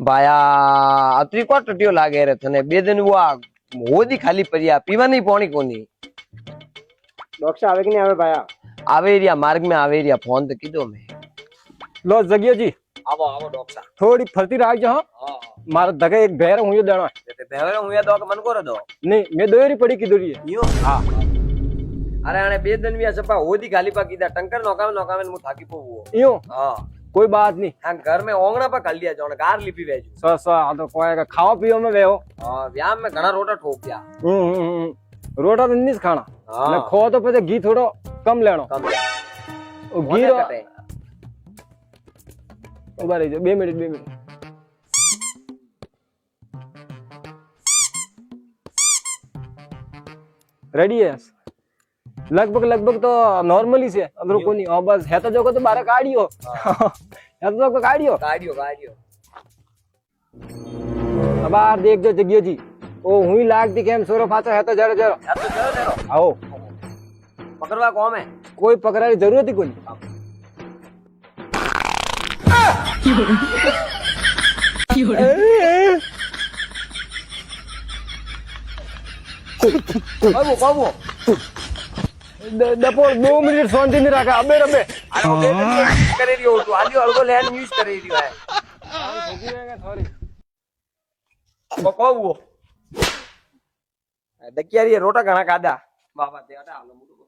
ભાયા અતરી કો ટટ્યો લાગે રે તને બે દિન આ હોદી ખાલી પડ્યા પીવાની પાણી કોની ડોક્ટર આવે કે નહીં આવે ભાયા આવે રહ્યા માર્ગ में આવે રહ્યા ફોન તો કીધો મેં લો જગિયોજી આવો આવો ડોક્ટર થોડી ફરતી રાખજો હા મારા ધગે એક ભેર હું દેણો તે ભેવે હું એ દો કે મન કોરે દો નહીં મેં દોરી પડી કીધું રી યો હા અરે આને બે દિન વિયા સપા હોદી ખાલી પા કીધા ટંકર નોકામે હું થાકી પોવો યો હા कोई बात नहीं हाँ घर में ओंगना पर कर लिया जाओ कार लिपी वेजू सर तो कोई खाओ पियो में वेहो व्यायाम में घना रोटा ठोक दिया रोटा तो नहीं खाना हाँ। खो तो पहले घी थोड़ो कम लेनो कम घी उभा रही जाओ 2 मिनट रेडी है लगभग तो नॉर्मली से अगर को नहीं और बस है तो जो को तो बारे काढ़ियो है तो जो को काढ़ियो अब यार देख जो जगियो जी ओ हुई लागती केम सोरो फाचो है तो जरो आओ पकड़वा कौन है कोई पकड़ाने की जरूरत ही कोई बाबू डपोर 2 मिनट शांति में रखा अबे रबे करे रियो तू आलियो अलगो लेन यूज करे रियो है सॉरी बाबू दकिया रे रोटा घणा कादा बाबा ते हटा लो